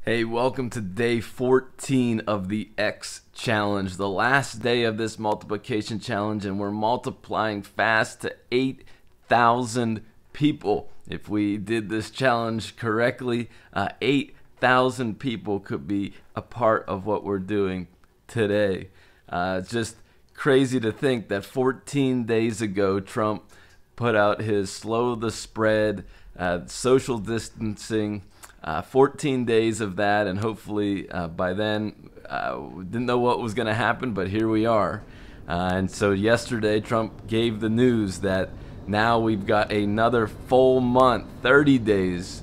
Hey, welcome to day 14 of the X Challenge, the last day of this multiplication challenge, and we're multiplying fast to 8,000 people. If we did this challenge correctly, 8,000 people could be a part of what we're doing today. It's just crazy to think that 14 days ago, Trump put out his slow the spread, social distancing, 14 days of that, and hopefully by then we didn't know what was going to happen, but here we are. And so yesterday Trump gave the news that now we've got another full month, 30 days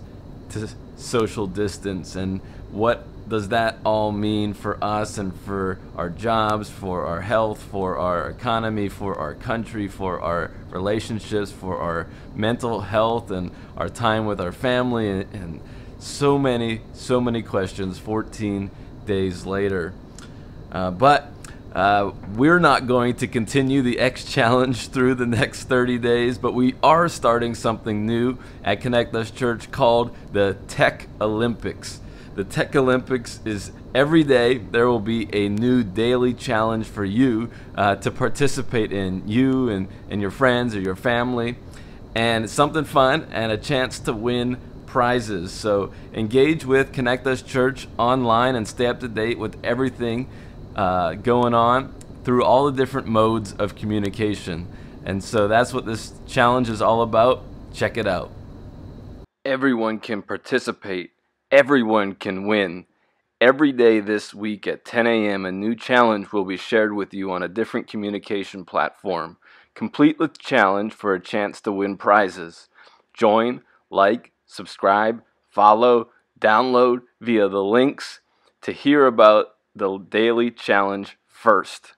to social distance. And what does that all mean for us and for our jobs, for our health, for our economy, for our country, for our relationships, for our mental health and our time with our family, and so many questions 14 days later. But we're not going to continue the X Challenge through the next 30 days, but we are starting something new at Connect Us Church called the Tech Olympics. The Tech Olympics is every day there will be a new daily challenge for you to participate in, you and your friends or your family, and it's something fun and a chance to win prizes. So engage with Connect Us Church online and stay up to date with everything going on through all the different modes of communication. And so that's what this challenge is all about. Check it out. Everyone can participate. Everyone can win. Every day this week at 10 a.m. a new challenge will be shared with you on a different communication platform. Complete the challenge for a chance to win prizes. Join, like, subscribe, follow, download via the links to hear about the daily challenge first.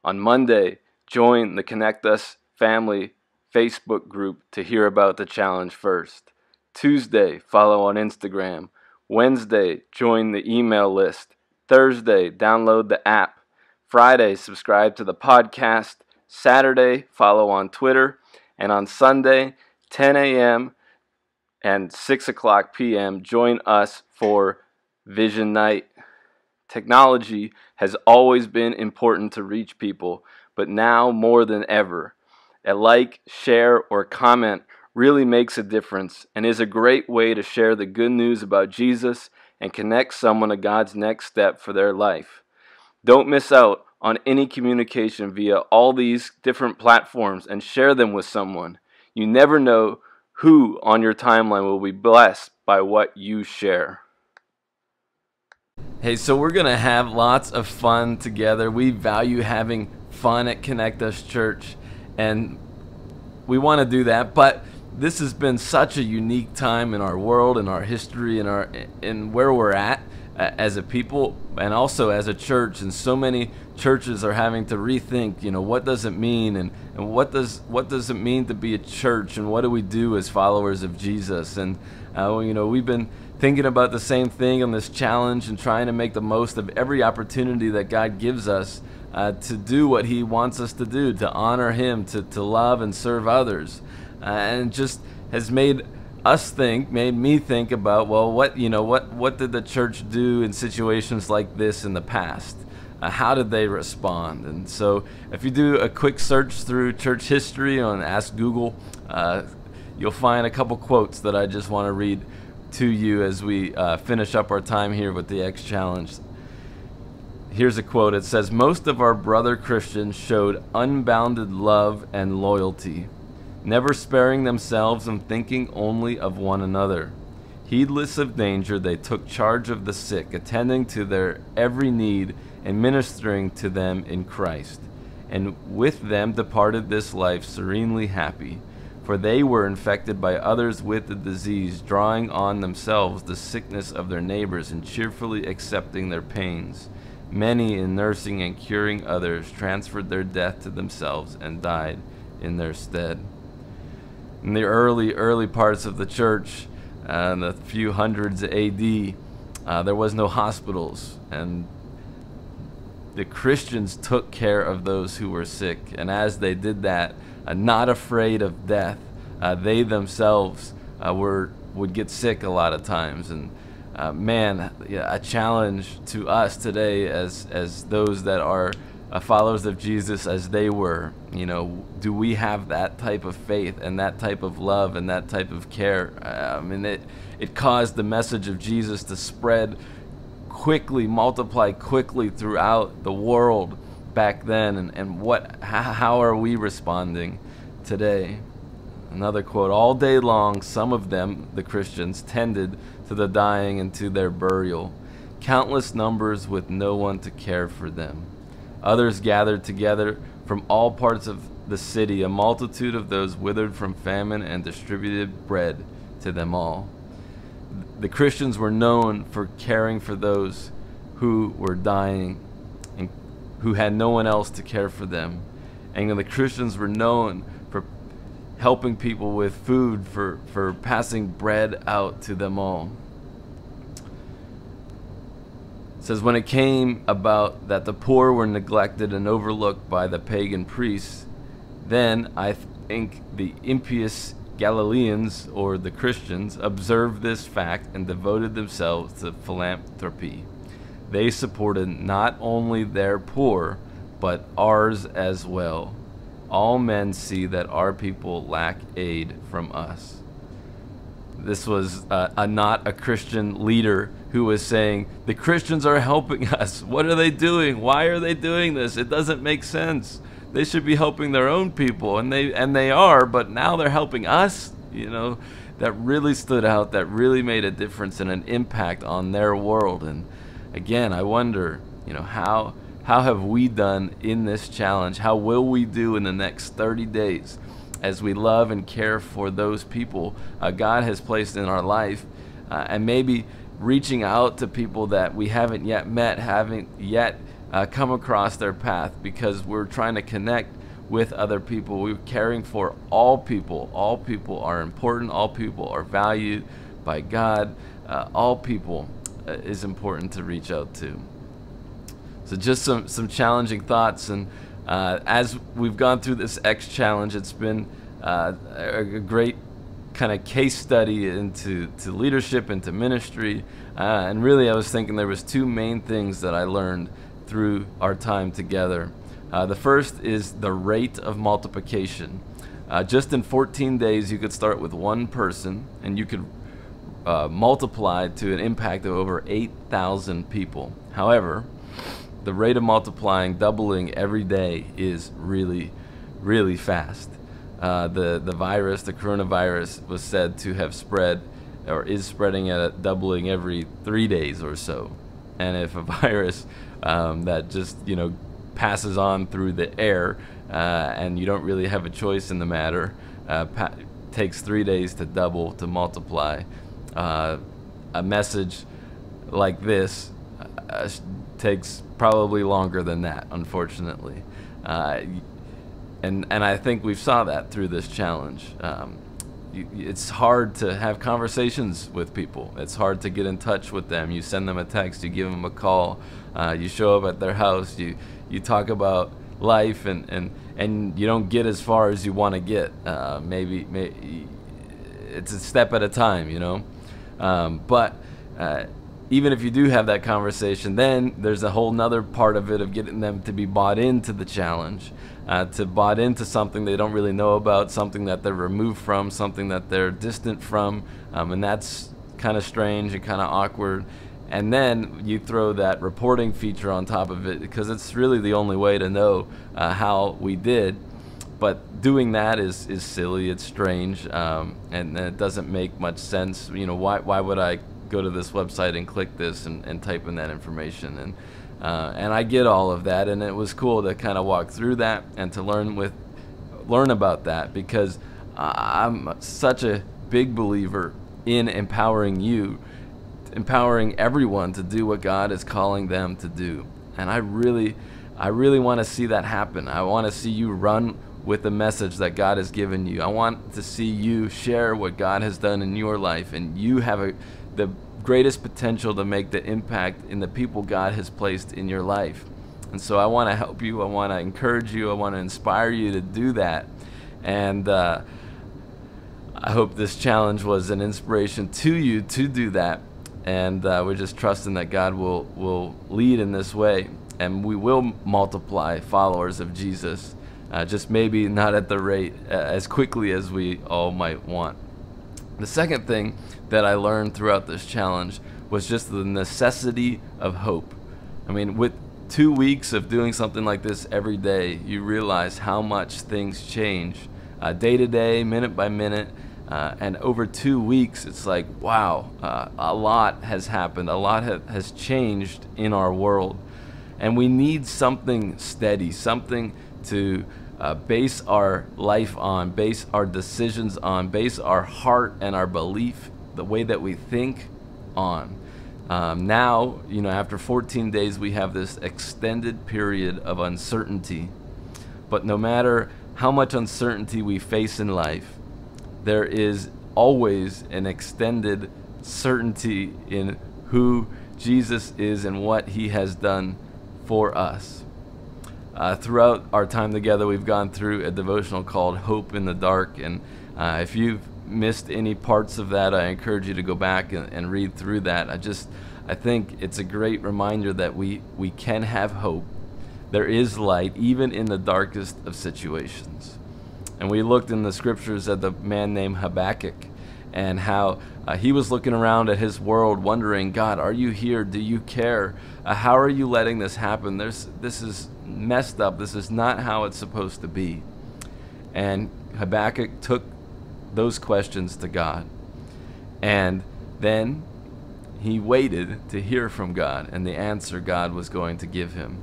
On Monday, join the Connect Us Family Facebook group to hear about the challenge first. Tuesday, follow on Instagram. Wednesday, join the email list. Thursday, download the app. Friday, subscribe to the podcast. Saturday, follow on Twitter. And on Sunday, 10 a.m. and 6 o'clock p.m., join us for Vision Night. Technology has always been important to reach people, but now more than ever. A like, share, or comment really makes a difference and is a great way to share the good news about Jesus and connect someone to God's next step for their life. Don't miss out on any communication via all these different platforms and share them with someone. You never know who on your timeline will be blessed by what you share. Hey, so we're going to have lots of fun together. We value having fun at Connect Us Church, and we want to do that, but this has been such a unique time in our world, in our history, in where we're at as a people and also as a church. And so many churches are having to rethink, what does it mean, and what does it mean to be a church, and what do we do as followers of Jesus? And we've been thinking about the same thing on this challenge and trying to make the most of every opportunity that God gives us to do what He wants us to do, to honor Him, to love and serve others. And just has made me think about, well, what did the church do in situations like this in the past? How did they respond? And so if you do a quick search through church history on Ask Google, you'll find a couple quotes that I just want to read to you as we finish up our time here with the X Challenge. Here's a quote. It says, "Most of our brother Christians showed unbounded love and loyalty, never sparing themselves and thinking only of one another. Heedless of danger, they took charge of the sick, attending to their every need and ministering to them in Christ, and with them departed this life serenely happy. For they were infected by others with the disease, drawing on themselves the sickness of their neighbors and cheerfully accepting their pains. Many, in nursing and curing others, transferred their death to themselves and died in their stead." In the early parts of the church, in the few hundreds AD, there was no hospitals, and the Christians took care of those who were sick. And as they did that, not afraid of death, they themselves would get sick a lot of times. And Man, yeah, a challenge to us today as those that are followers of Jesus as they were. Do we have that type of faith and that type of love and that type of care? It caused the message of Jesus to spread quickly, multiply quickly throughout the world back then. And how are we responding today? Another quote: all day long, some of them, the Christians, tended to the dying and to their burial, countless numbers with no one to care for them. Others gathered together from all parts of the city, a multitude of those withered from famine, and distributed bread to them all. The Christians were known for caring for those who were dying and who had no one else to care for them. And the Christians were known for helping people with food, for passing bread out to them all. It says, when it came about that the poor were neglected and overlooked by the pagan priests, then I think the impious Galileans, or the Christians, observed this fact and devoted themselves to philanthropy. They supported not only their poor, but ours as well. All men see that our people lack aid from us. This was not a Christian leader who was saying, the Christians are helping us. What are they doing? Why are they doing this? It doesn't make sense. They should be helping their own people, and they are, but now they're helping us. That really stood out, that really made a difference and an impact on their world. And again, I wonder, how have we done in this challenge? How will we do in the next 30 days as we love and care for those people God has placed in our life, and maybe reaching out to people that we haven't yet met, haven't yet come across their path, because we're trying to connect with other people. We're caring for all people. All people are important. All people are valued by God. All people is important to reach out to. So just some challenging thoughts. And as we've gone through this X challenge, it's been a great kind of case study into leadership, into ministry. And really, I was thinking there was two main things that I learned through our time together. The first is the rate of multiplication. Just in 14 days, you could start with one person, and you could multiply to an impact of over 8,000 people. However, the rate of multiplying, doubling every day, is really, really fast. The coronavirus, was said to have spread, or is spreading at a doubling every 3 days or so. And if a virus that just passes on through the air, and you don't really have a choice in the matter, takes 3 days to double, to multiply. A message like this takes probably longer than that, unfortunately. And I think we saw that through this challenge. It's hard to have conversations with people. It's hard to get in touch with them. You send them a text, you give them a call, you show up at their house, you talk about life, and you don't get as far as you want to get. Maybe it's a step at a time, but even if you do have that conversation, then there's a whole nother part of it of getting them to be bought into the challenge, to bought into something they don't really know about, something that they're removed from, something that they're distant from, and that's kind of strange and kind of awkward. And then you throw that reporting feature on top of it, because it's really the only way to know how we did. But doing that is silly, it's strange, and it doesn't make much sense. Why would I go to this website and click this and type in that information? And I get all of that, and it was cool to kind of walk through that and to learn about that, because I'm such a big believer in empowering everyone to do what God is calling them to do. And I really want to see that happen. I want to see you run with the message that God has given you. I want to see you share what God has done in your life, and you have the greatest potential to make the impact in the people God has placed in your life. And so I want to help you. I want to encourage you. I want to inspire you to do that. And I hope this challenge was an inspiration to you to do that, And we're just trusting that God will lead in this way, and we will multiply followers of Jesus, just maybe not at the rate as quickly as we all might want. The second thing that I learned throughout this challenge was just the necessity of hope. I mean, with 2 weeks of doing something like this every day, you realize how much things change day to day, minute by minute. And over 2 weeks, it's like, wow, a lot has happened. A lot has changed in our world. And we need something steady, something to base our life on, base our decisions on, base our heart and our belief, the way that we think on. Now, after 14 days, we have this extended period of uncertainty. But no matter how much uncertainty we face in life, there is always an extended certainty in who Jesus is and what he has done for us. Throughout our time together, we've gone through a devotional called Hope in the Dark, and if you've missed any parts of that, I encourage you to go back and read through that. I think it's a great reminder that we can have hope. There is light even in the darkest of situations. And we looked in the scriptures at the man named Habakkuk and how he was looking around at his world wondering, God, are you here? Do you care? How are you letting this happen? This is messed up. This is not how it's supposed to be. And Habakkuk took those questions to God. And then he waited to hear from God and the answer God was going to give him.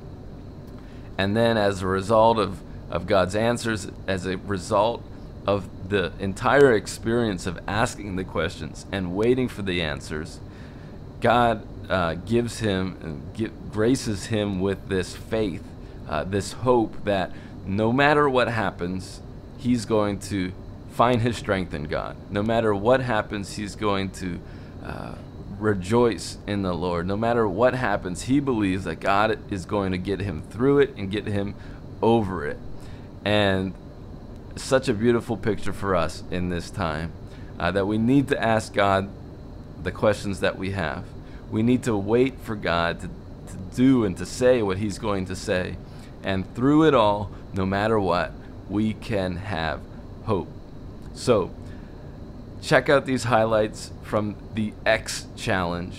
And then as a result of God's answers, as a result of the entire experience of asking the questions and waiting for the answers, God gives him and graces him with this faith, this hope that no matter what happens, he's going to find his strength in God. No matter what happens, he's going to rejoice in the Lord. No matter what happens, he believes that God is going to get him through it and get him over it. And such a beautiful picture for us in this time, that we need to ask God the questions that we have. We need to wait for God to do and to say what he's going to say. And through it all, no matter what, we can have hope. So check out these highlights from the X Challenge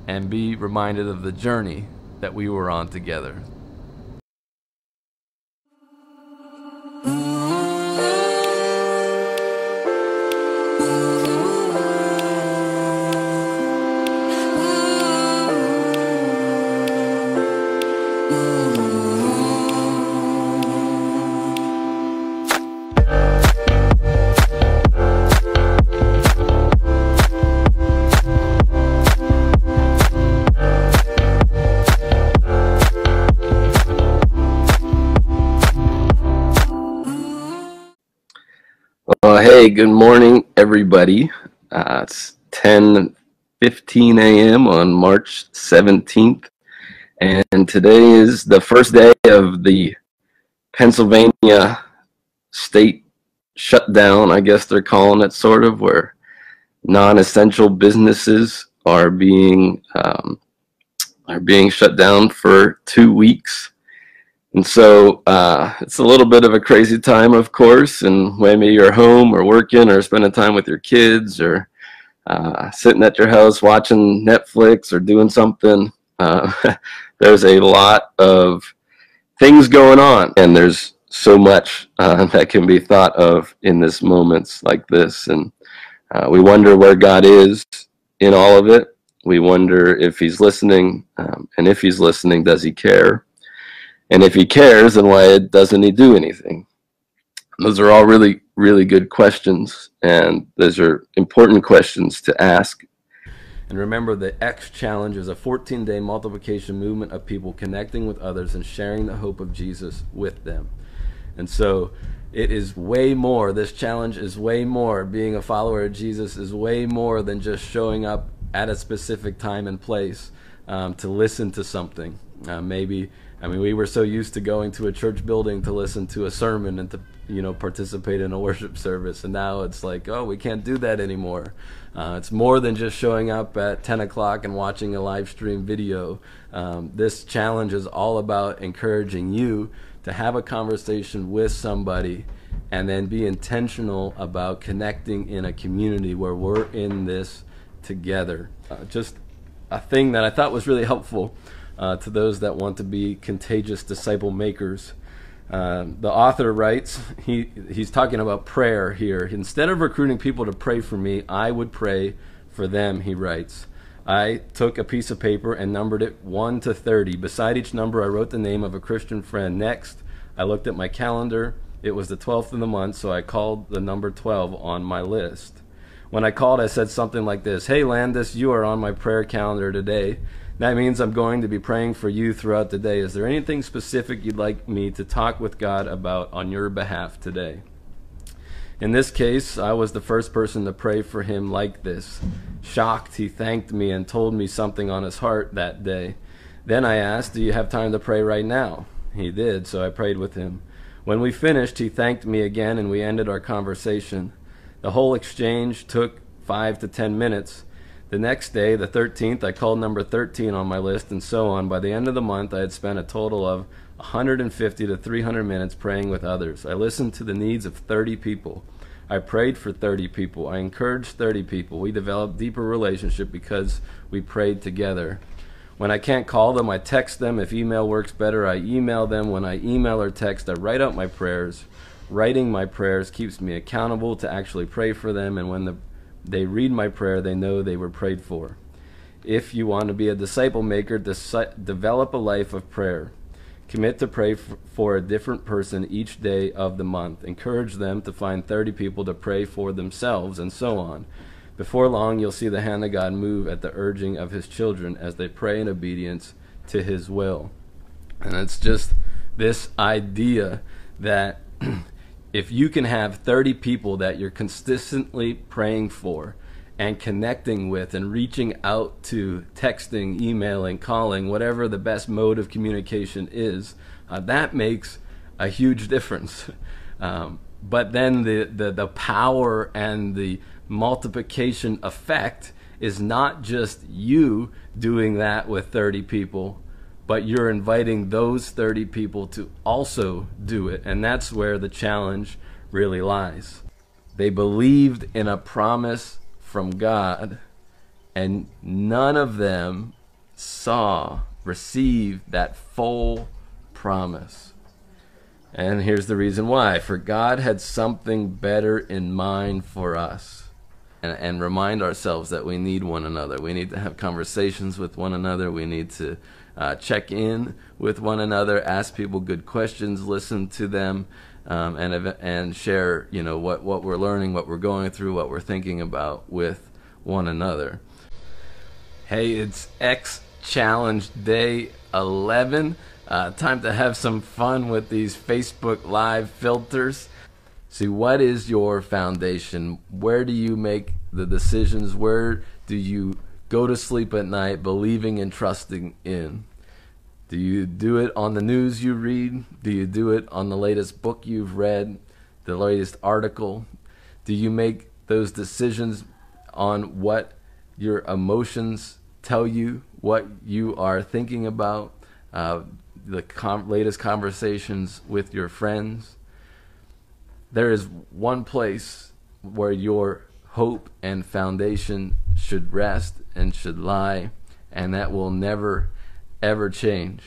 and be reminded of the journey that we were on together. Hey, good morning, everybody. It's 10:15 a.m. on March 17th, and today is the first day of the Pennsylvania state shutdown, I guess they're calling it, sort of, where non-essential businesses are being shut down for 2 weeks. And so it's a little bit of a crazy time, of course, and maybe you're home or working or spending time with your kids or sitting at your house watching Netflix or doing something. There's a lot of things going on, and there's so much that can be thought of in this moments like this. And we wonder where God is in all of it. We wonder if he's listening, and if he's listening, does he care? And if he cares, then why doesn't he do anything? Those are all really, really good questions, and those are important questions to ask. And remember, the X Challenge is a 14-day multiplication movement of people connecting with others and sharing the hope of Jesus with them. And so it is way more. This challenge is way more. Being a follower of Jesus is way more than just showing up at a specific time and place to listen to something. We were so used to going to a church building to listen to a sermon and to, participate in a worship service. And now it's like, oh, we can't do that anymore. It's more than just showing up at 10 o'clock and watching a live stream video. This challenge is all about encouraging you to have a conversation with somebody and then be intentional about connecting in a community where we're in this together. Just a thing that I thought was really helpful to those that want to be contagious disciple makers. The author writes, he's talking about prayer here. Instead of recruiting people to pray for me, I would pray for them, he writes. I took a piece of paper and numbered it 1 to 30. Beside each number, I wrote the name of a Christian friend. Next, I looked at my calendar. It was the 12th of the month, so I called the number 12 on my list. When I called, I said something like this: "Hey, Landis, you are on my prayer calendar today. That means I'm going to be praying for you throughout the day. Is there anything specific you'd like me to talk with God about on your behalf today?" In this case, I was the first person to pray for him like this. Shocked, he thanked me and told me something on his heart that day. Then I asked, "Do you have time to pray right now?" He did, so I prayed with him. When we finished, he thanked me again and we ended our conversation. The whole exchange took 5 to 10 minutes. The next day, the 13th, I called number 13 on my list, and so on. By the end of the month, I had spent a total of 150 to 300 minutes praying with others. I listened to the needs of 30 people. I prayed for 30 people. I encouraged 30 people. We developed deeper relationship because we prayed together. When I can't call them, I text them. If email works better, I email them. When I email or text, I write out my prayers. Writing my prayers keeps me accountable to actually pray for them, and when they read my prayer, they know they were prayed for. If you want to be a disciple maker, develop a life of prayer. Commit to pray for a different person each day of the month. Encourage them to find 30 people to pray for themselves, and so on. Before long, you'll see the hand of God move at the urging of his children as they pray in obedience to his will. And it's just this idea that if you can have 30 people that you're consistently praying for and connecting with and reaching out to, texting, emailing, calling, whatever the best mode of communication is, that makes a huge difference. But then the power and the multiplication effect is not just you doing that with 30 people, but you're inviting those 30 people to also do it. And that's where the challenge really lies. They believed in a promise from God, and none of them received that full promise. And here's the reason why. For God had something better in mind for us. And remind ourselves that we need one another. We need to have conversations with one another. We need to check in with one another, ask people good questions, listen to them, and share, what we're learning, what we're going through, what we're thinking about with one another. Hey, it's X Challenge Day 11. Time to have some fun with these Facebook Live filters. See, what is your foundation? Where do you make the decisions? Where do you go to sleep at night believing and trusting in? Do you do it on the news you read? Do you do it on the latest book you've read, the latest article? Do you make those decisions on what your emotions tell you, what you are thinking about, the latest conversations with your friends? There is one place where your hope and foundation should rest and should lie, and that will never, ever change.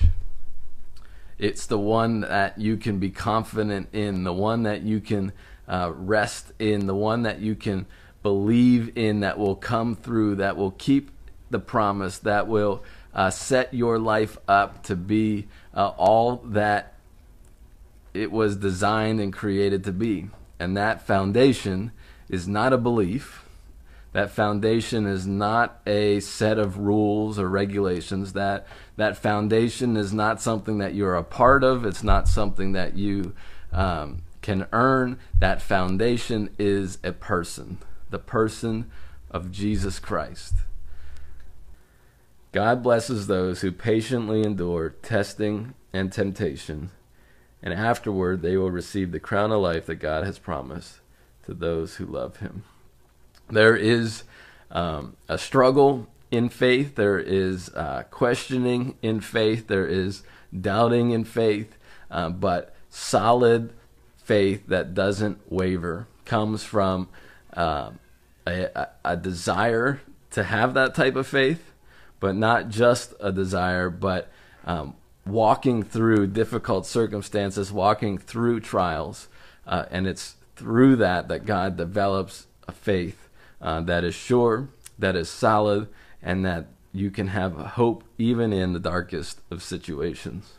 It's the one that you can be confident in, the one that you can rest in, the one that you can believe in, that will come through, that will keep the promise, that will set your life up to be all that it was designed and created to be. And that foundation is not a belief. That foundation is not a set of rules or regulations. That foundation is not something that you're a part of. It's not something that you can earn. That foundation is a person, the person of Jesus Christ. God blesses those who patiently endure testing and temptation, and afterward they will receive the crown of life that God has promised to those who love him. There is a struggle in faith. There is questioning in faith. There is doubting in faith. But solid faith that doesn't waver comes from a desire to have that type of faith, but not just a desire, but walking through difficult circumstances, walking through trials. And it's through that God develops a faith that is sure, that is solid, and that you can have hope even in the darkest of situations.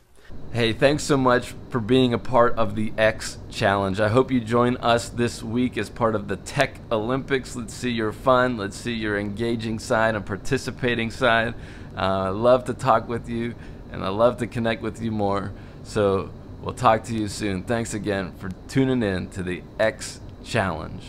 Hey, thanks so much for being a part of the X Challenge. I hope you join us this week as part of the Tech Olympics. Let's see your fun. Let's see your engaging side and participating side. I love to talk with you, and I love to connect with you more. So we'll talk to you soon. Thanks again for tuning in to the X Challenge.